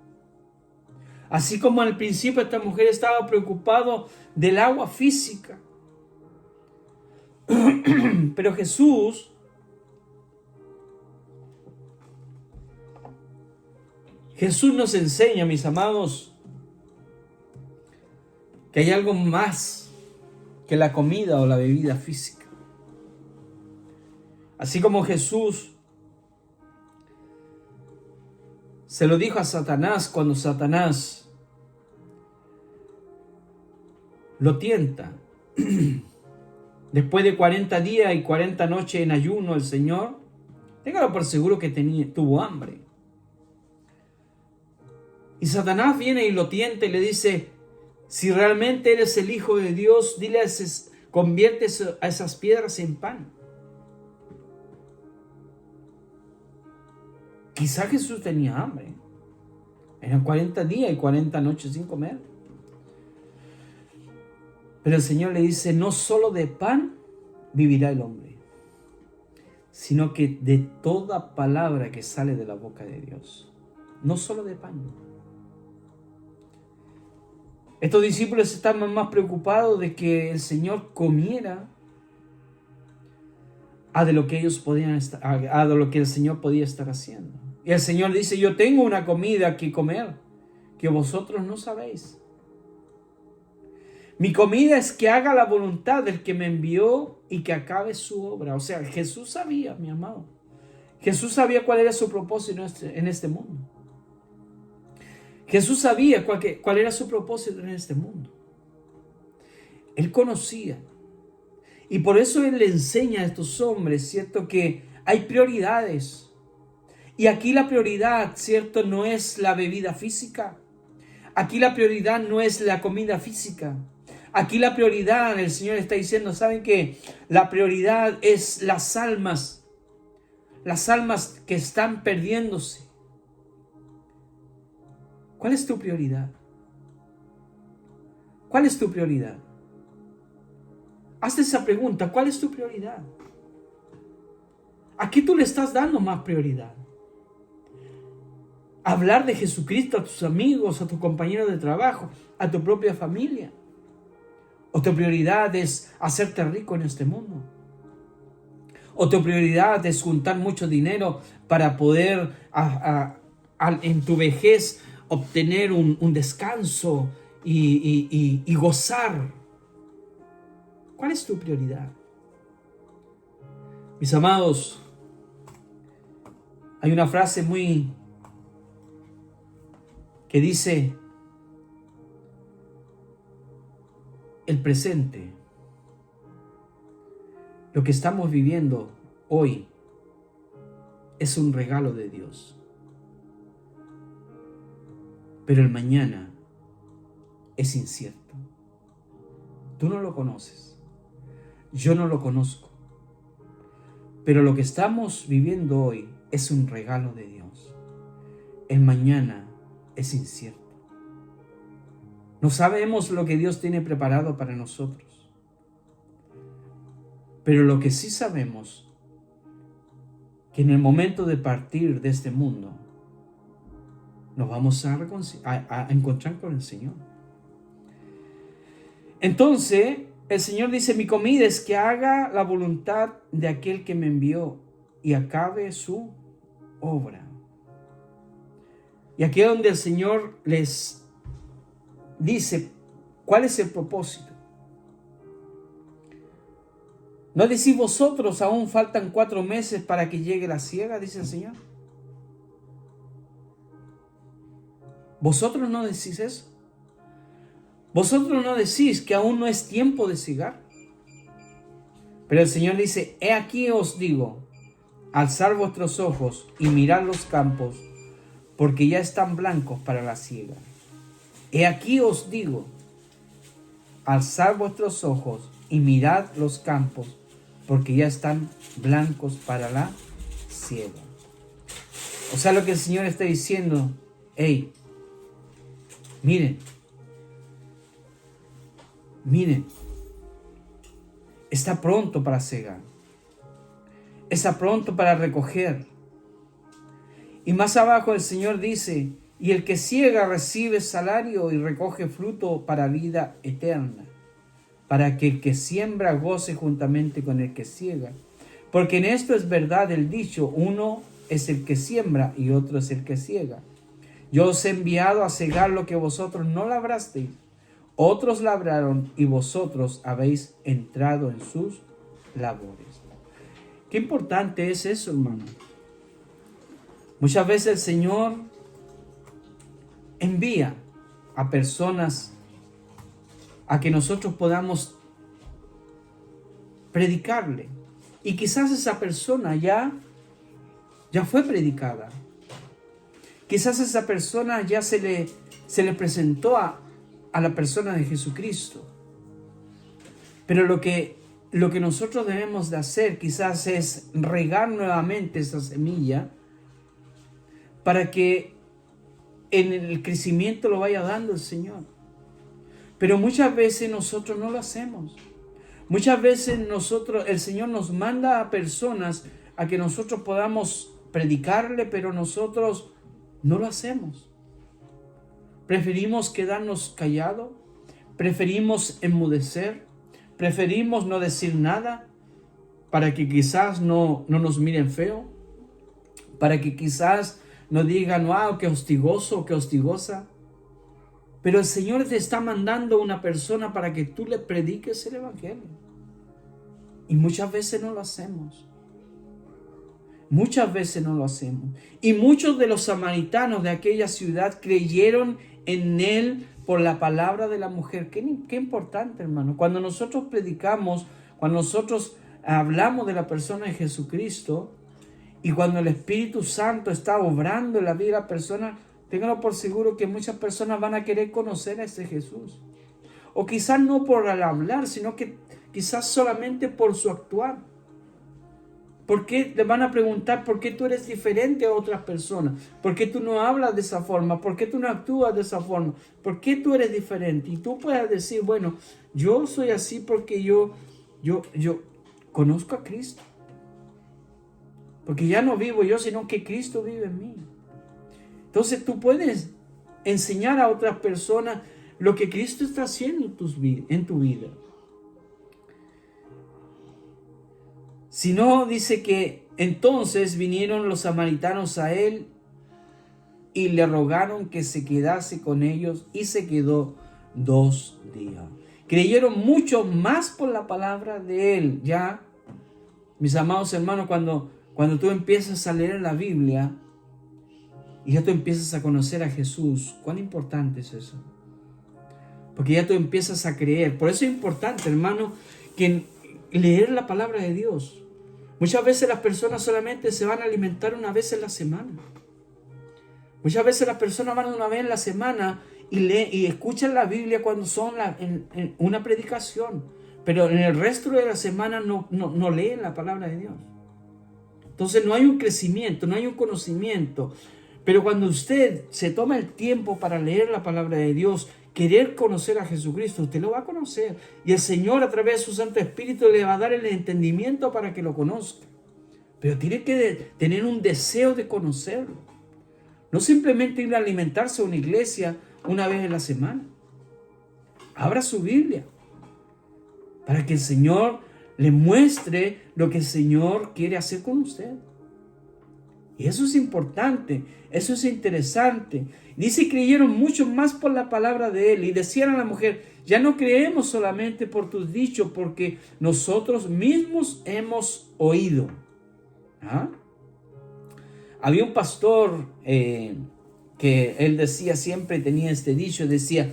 Así como al principio esta mujer estaba preocupada del agua física. Pero Jesús nos enseña, mis amados, que hay algo más que la comida o la bebida física. Así como Jesús se lo dijo a Satanás cuando Satanás lo tienta. Después de 40 días y 40 noches en ayuno, el Señor, téngalo por seguro que tuvo hambre. Y Satanás viene y lo tienta y le dice: si realmente eres el Hijo de Dios, dile convierte a esas piedras en pan. Quizá Jesús tenía hambre. Eran 40 días y 40 noches sin comer. Pero el Señor le dice: no solo de pan vivirá el hombre, sino que de toda palabra que sale de la boca de Dios. No solo de pan. Estos discípulos estaban más preocupados de que el Señor comiera de lo que ellos podían estar, a lo que el Señor podía estar haciendo. Y el Señor dice: yo tengo una comida que comer que vosotros no sabéis. Mi comida es que haga la voluntad del que me envió y que acabe su obra. O sea, Jesús sabía, mi amado. Jesús sabía cuál era su propósito en este mundo. Jesús sabía cuál era su propósito en este mundo. Él conocía. Y por eso Él le enseña a estos hombres, ¿cierto?, que hay prioridades. Y aquí la prioridad, ¿cierto?, no es la bebida física. Aquí la prioridad no es la comida física. Aquí la prioridad, el Señor está diciendo: ¿saben qué? La prioridad es las almas que están perdiéndose. ¿Cuál es tu prioridad? ¿Cuál es tu prioridad? Hazte esa pregunta: ¿cuál es tu prioridad? ¿A qué tú le estás dando más prioridad? ¿Hablar de Jesucristo a tus amigos, a tus compañeros de trabajo, a tu propia familia? ¿O tu prioridad es hacerte rico en este mundo? O tu prioridad es juntar mucho dinero para poder en tu vejez obtener un descanso y gozar. ¿Cuál es tu prioridad? Mis amados, hay una frase que dice: el presente, lo que estamos viviendo hoy, es un regalo de Dios. Pero el mañana es incierto. Tú no lo conoces. Yo no lo conozco. Pero lo que estamos viviendo hoy es un regalo de Dios. El mañana es incierto. No sabemos lo que Dios tiene preparado para nosotros. Pero lo que sí sabemos, que en el momento de partir de este mundo, nos vamos a encontrar con el Señor. Entonces, el Señor dice: mi comida es que haga la voluntad de aquel que me envió y acabe su obra. Y aquí es donde el Señor les dice cuál es el propósito. ¿No decís vosotros aún faltan 4 meses para que llegue la siega? Dice el Señor. ¿Vosotros no decís eso? ¿Vosotros no decís que aún no es tiempo de cegar? Pero el Señor dice: he aquí os digo, alzad vuestros ojos y mirad los campos, porque ya están blancos para la siega. He aquí os digo, alzad vuestros ojos y mirad los campos, porque ya están blancos para la siega. O sea, lo que el Señor está diciendo: hey, miren, está pronto para cegar, está pronto para recoger. Y más abajo el Señor dice: y el que ciega recibe salario y recoge fruto para vida eterna, para que el que siembra goce juntamente con el que ciega. Porque en esto es verdad el dicho: uno es el que siembra y otro es el que ciega. Yo os he enviado a cegar lo que vosotros no labrasteis. Otros labraron y vosotros habéis entrado en sus labores. Qué importante es eso, hermano. Muchas veces el Señor envía a personas a que nosotros podamos predicarle. Y quizás esa persona ya fue predicada. Quizás esa persona ya se le presentó a la persona de Jesucristo. Pero lo que nosotros debemos de hacer quizás es regar nuevamente esa semilla para que en el crecimiento lo vaya dando el Señor. Pero muchas veces nosotros no lo hacemos. Muchas veces el Señor nos manda a personas a que nosotros podamos predicarle, pero nosotros no lo hacemos. Preferimos quedarnos callados, preferimos enmudecer, preferimos no decir nada para que quizás no nos miren feo, para que quizás no digan: wow, qué hostigoso, qué hostigosa. Pero el Señor te está mandando una persona para que tú le prediques el Evangelio. Y muchas veces no lo hacemos. Muchas veces no lo hacemos. Y muchos de los samaritanos de aquella ciudad creyeron en Él por la palabra de la mujer. Qué importante, hermano. Cuando nosotros predicamos, cuando nosotros hablamos de la persona de Jesucristo, y cuando el Espíritu Santo está obrando en la vida de la persona, ténganlo por seguro que muchas personas van a querer conocer a ese Jesús. O quizás no por el hablar, sino que quizás solamente por su actuar. ¿Por qué? Le van a preguntar: ¿por qué tú eres diferente a otras personas? ¿Por qué tú no hablas de esa forma? ¿Por qué tú no actúas de esa forma? ¿Por qué tú eres diferente? Y tú puedes decir: bueno, yo soy así porque yo conozco a Cristo. Porque ya no vivo yo, sino que Cristo vive en mí. Entonces tú puedes enseñar a otras personas lo que Cristo está haciendo en tu vida. Sino dice que entonces vinieron los samaritanos a él y le rogaron que se quedase con ellos, y se quedó 2 días. Creyeron mucho más por la palabra de él. Ya, mis amados hermanos, cuando tú empiezas a leer la Biblia y ya tú empiezas a conocer a Jesús, ¿cuán importante es eso? Porque ya tú empiezas a creer. Por eso es importante, hermano, que leer la palabra de Dios. Muchas veces las personas solamente se van a alimentar una vez en la semana. Muchas veces las personas van una vez en la semana y leen y escuchan la Biblia cuando son en una predicación, pero en el resto de la semana no leen la palabra de Dios. Entonces no hay un crecimiento, no hay un conocimiento. Pero cuando usted se toma el tiempo para leer la palabra de Dios, querer conocer a Jesucristo, usted lo va a conocer. Y el Señor, a través de su Santo Espíritu, le va a dar el entendimiento para que lo conozca. Pero tiene que tener un deseo de conocerlo. No simplemente ir a alimentarse a una iglesia una vez en la semana. Abra su Biblia para que el Señor le muestre lo que el Señor quiere hacer con usted. Y eso es importante, eso es interesante. Dice, creyeron mucho más por la palabra de él y decían a la mujer, ya no creemos solamente por tus dichos, porque nosotros mismos hemos oído. ¿Ah? Había un pastor que él decía, siempre tenía este dicho, decía,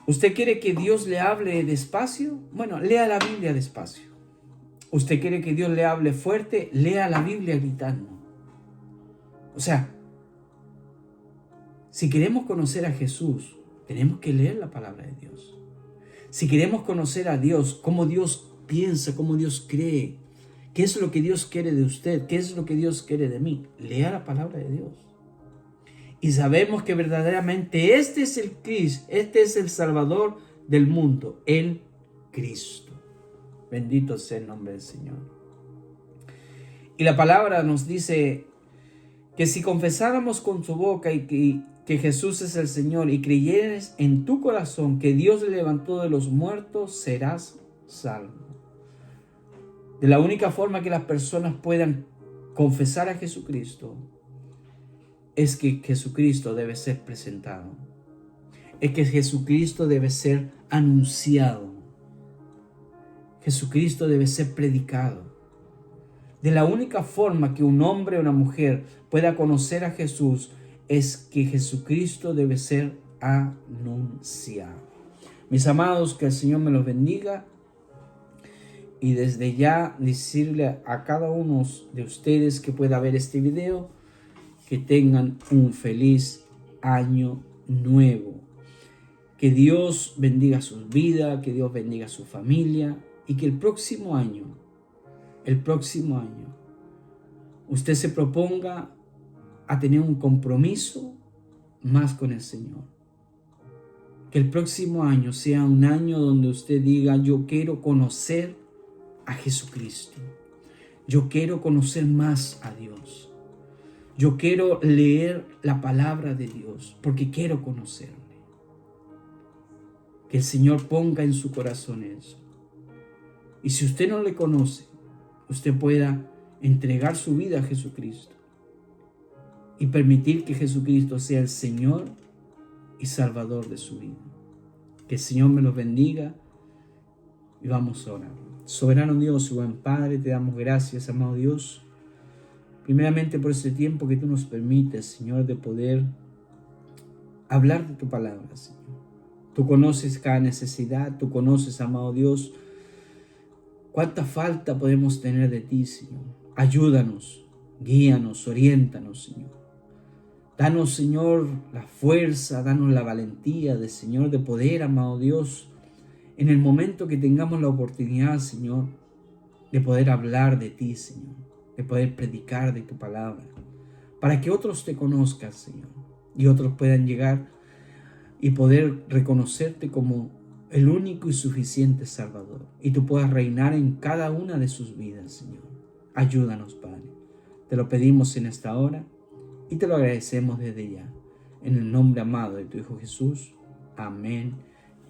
¿usted quiere que Dios le hable despacio? Bueno, lea la Biblia despacio. ¿Usted quiere que Dios le hable fuerte? Lea la Biblia gritando. O sea, si queremos conocer a Jesús, tenemos que leer la palabra de Dios. Si queremos conocer a Dios, cómo Dios piensa, cómo Dios cree, qué es lo que Dios quiere de usted, qué es lo que Dios quiere de mí, lea la palabra de Dios. Y sabemos que verdaderamente este es el Cristo, este es el Salvador del mundo, el Cristo. Bendito sea el nombre del Señor. Y la palabra nos dice que si confesáramos con tu boca que Jesús es el Señor y creyeres en tu corazón que Dios le levantó de los muertos, serás salvo. De la única forma que las personas puedan confesar a Jesucristo es que Jesucristo debe ser presentado. Es que Jesucristo debe ser anunciado. Jesucristo debe ser predicado. De la única forma que un hombre o una mujer pueda conocer a Jesús es que Jesucristo debe ser anunciado. Mis amados, que el Señor me los bendiga. Y desde ya decirle a cada uno de ustedes que pueda ver este video, que tengan un feliz año nuevo. Que Dios bendiga sus vidas, que Dios bendiga su familia y que el próximo año, usted se proponga a tener un compromiso más con el Señor. Que el próximo año sea un año donde usted diga, yo quiero conocer a Jesucristo. Yo quiero conocer más a Dios. Yo quiero leer la palabra de Dios porque quiero conocerle. Que el Señor ponga en su corazón eso. Y si usted no le conoce, usted pueda entregar su vida a Jesucristo y permitir que Jesucristo sea el Señor y Salvador de su vida. Que el Señor me los bendiga y vamos a orar. Soberano Dios y buen Padre, te damos gracias, amado Dios, primeramente por este tiempo que tú nos permites, Señor, de poder hablar de tu palabra, Señor. Tú conoces cada necesidad, tú conoces, amado Dios, cuánta falta podemos tener de ti, Señor. Ayúdanos, guíanos, oriéntanos, Señor. Danos, Señor, la fuerza, danos la valentía de, Señor, de poder, amado Dios, en el momento que tengamos la oportunidad, Señor, de poder hablar de ti, Señor, de poder predicar de tu palabra, para que otros te conozcan, Señor, y otros puedan llegar y poder reconocerte como el único y suficiente Salvador, y tú puedas reinar en cada una de sus vidas, Señor. Ayúdanos, Padre. Te lo pedimos en esta hora y te lo agradecemos desde ya. En el nombre amado de tu Hijo Jesús. Amén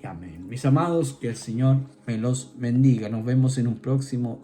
y amén. Mis amados, que el Señor me los bendiga. Nos vemos en un próximo